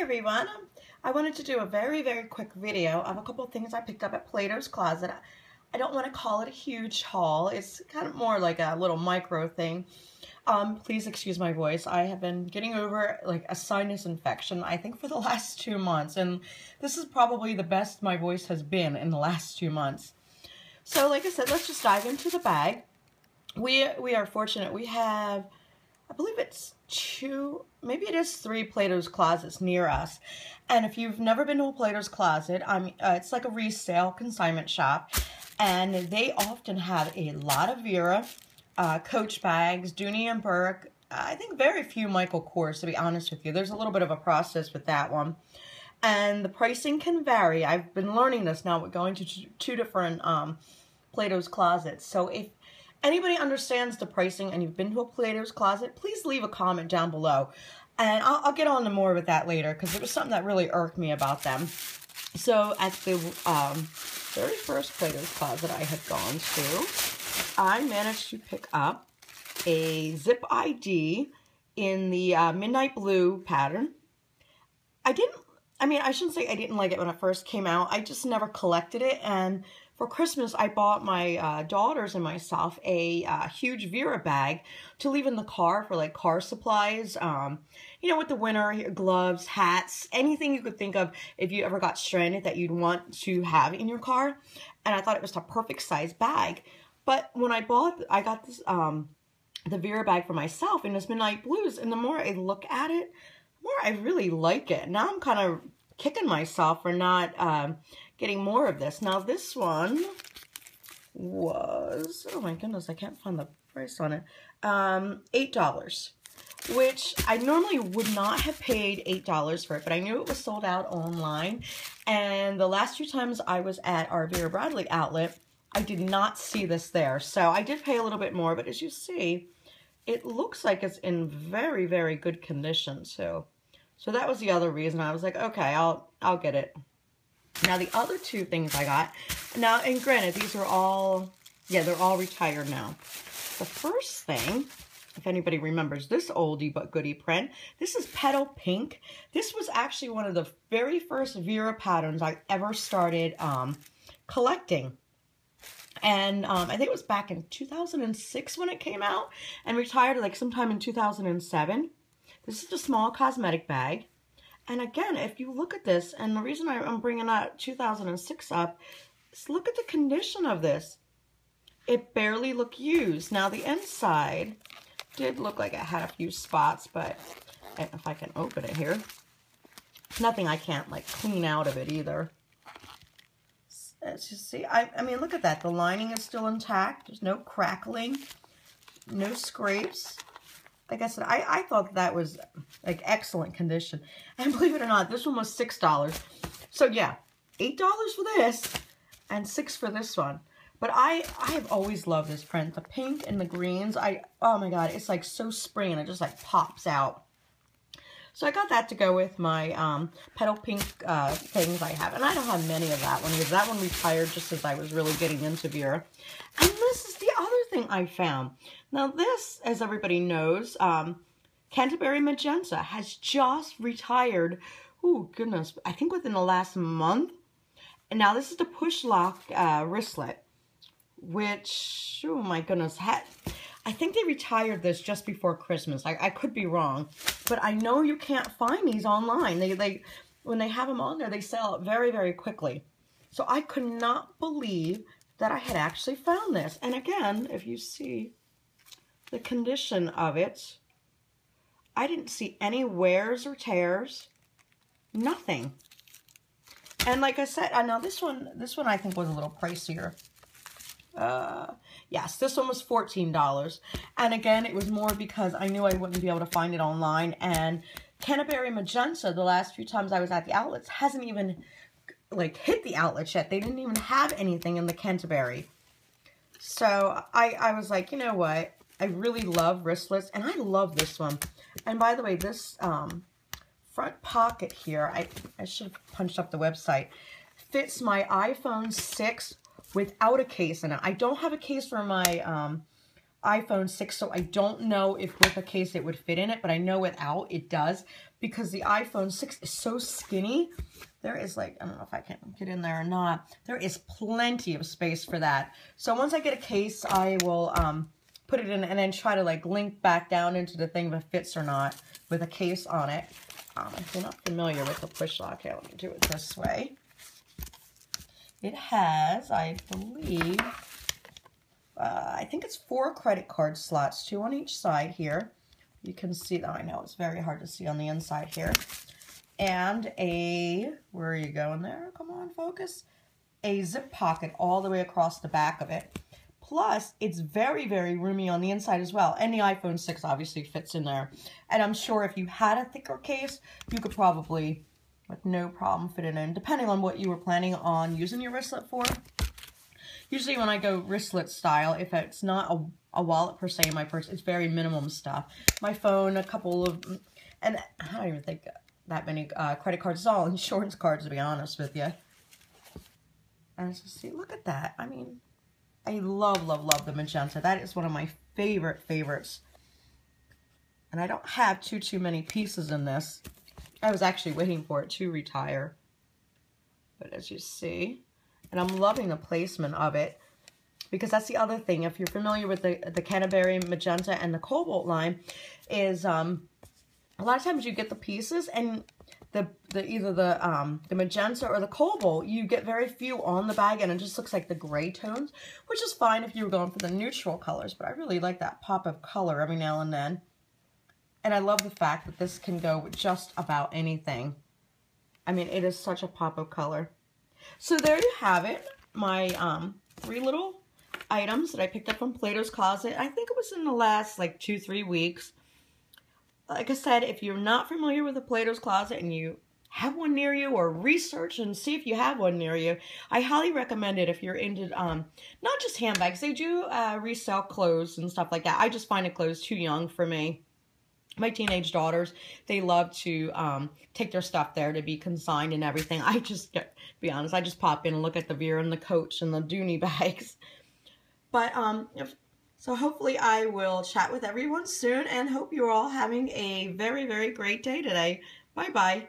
Hi everyone. I wanted to do a very quick video of a couple of things I picked up at Plato's Closet. I don't want to call it a huge haul. It's kind of more like a little micro thing. Please excuse my voice. I have been getting over like a sinus infection, I think for the last 2 months, and this is probably the best my voice has been in the last 2 months. So like I said, let's just dive into the bag. We are fortunate. We have, I believe it's 2, maybe it is 3 Plato's Closets near us. And if you've never been to a Plato's Closet, it's like a resale consignment shop. And they often have a lot of Vera, Coach bags, Dooney and Burke. I think very few Michael Kors, to be honest with you. There's a little bit of a process with that one. And the pricing can vary. I've been learning this now with going to 2 different Plato's Closets. So if anybody understands the pricing and you've been to a Plato's Closet, please leave a comment down below. And I'll get on to more with that later because it was something that really irked me about them. So at the very first Plato's Closet I had gone to, I managed to pick up a zip ID in the midnight blue pattern. I shouldn't say I didn't like it when it first came out. I just never collected it. And for Christmas, I bought my daughters and myself a huge Vera bag to leave in the car for like car supplies. You know, with the winter, gloves, hats, anything you could think of if you ever got stranded that you'd want to have in your car. And I thought it was a perfect size bag. But when I got this, the Vera bag for myself in this midnight blues, and the more I look at it, the more I really like it. Now I'm kind of kicking myself for not getting more of this. Now this one was, oh my goodness, I can't find the price on it, $8, which I normally would not have paid $8 for it, but I knew it was sold out online. And the last 2 times I was at our Vera Bradley outlet, I did not see this there. So I did pay a little bit more, but as you see, it looks like it's in very good condition. So that was the other reason I was like, okay, I'll get it. Now the other 2 things I got, now, and granted, these are all, yeah, they're all retired now. The first thing, if anybody remembers this oldie but goodie print, this is Petal Pink. This was actually one of the very first Vera patterns I ever started collecting. And I think it was back in 2006 when it came out, and retired like sometime in 2007. This is a small cosmetic bag. And again, if you look at this, and the reason I'm bringing that 2006 up is look at the condition of this. It barely looked used. Now the inside did look like it had a few spots, but if I can open it here, nothing I can't like clean out of it either. As you see, I mean, look at that. The lining is still intact. There's no crackling, no scrapes. Like I said, I thought that was like excellent condition. And believe it or not, this one was $6. So yeah, $8 for this and $6 for this one. But I have always loved this print. The pink and the greens, oh my God, it's like so spring and it just like pops out. So I got that to go with my Petal Pink things I have. And I don't have many of that one because that one retired just as I was really getting into Vera. And this is the other thing I found. Now this, as everybody knows, Canterbury Magenta has just retired. Oh goodness, I think within the last month. And now this is the push lock wristlet, which, oh my goodness, I think they retired this just before Christmas. I could be wrong, but I know you can't find these online. When they have them on there, they sell it very quickly. So I could not believe that I had actually found this. And again, if you see the condition of it, I didn't see any wears or tears, nothing. And like I said, now this one I think was a little pricier. Yes, this one was $14. And again, it was more because I knew I wouldn't be able to find it online. And Canterbury Magenta, the last few times I was at the outlets, hasn't even like hit the outlets yet. They didn't even have anything in the Canterbury. So I was like, you know what? I really love wristlets, and I love this one. And by the way, this front pocket here, I should have punched up the website, fits my iPhone 6 without a case in it. I don't have a case for my iPhone 6, so I don't know if with a case it would fit in it, but I know without it does, because the iPhone 6 is so skinny. There is like, I don't know if I can get in there or not. There is plenty of space for that. So once I get a case, I will put it in and then try to like link back down into the thing if it fits or not with a case on it. If you're not familiar with the push lock, here, let me do it this way. It has, I believe, I think it's 4 credit card slots, 2 on each side here. You can see, oh, I know it's very hard to see on the inside here. And a, where are you going there? Come on, focus. A zip pocket all the way across the back of it. Plus, it's very, very roomy on the inside as well. And the iPhone 6 obviously fits in there. And I'm sure if you had a thicker case, you could probably, with no problem, fit it in, depending on what you were planning on using your wristlet for. Usually when I go wristlet style, if it's not a wallet per se in my purse, it's very minimum stuff. My phone, a couple of, and I don't even think that many credit cards. It's all insurance cards, to be honest with you. And so see, look at that. I mean, I love, love, love the magenta. That is one of my favorites. And I don't have too many pieces in this. I was actually waiting for it to retire. But as you see, and I'm loving the placement of it, because that's the other thing. If you're familiar with the Canterbury magenta and the cobalt line, is a lot of times you get the pieces and either the magenta or the cobalt, you get very few on the bag, and it just looks like the gray tones, which is fine if you were going for the neutral colors, but I really like that pop of color every now and then. And I love the fact that this can go with just about anything. I mean, it is such a pop of color. So there you have it, my 3 little items that I picked up from Plato's Closet. I think it was in the last like 2-3 weeks. Like I said, if you're not familiar with the Plato's Closet and you have one near you, or research and see if you have one near you, I highly recommend it if you're into not just handbags. They do resell clothes and stuff like that. I just find the clothes too young for me. My teenage daughters, they love to take their stuff there to be consigned and everything. I just, to be honest, I just pop in and look at the Vera and the Coach and the Dooney bags. But so hopefully I will chat with everyone soon, and hope you're all having a very, very great day today. Bye-bye.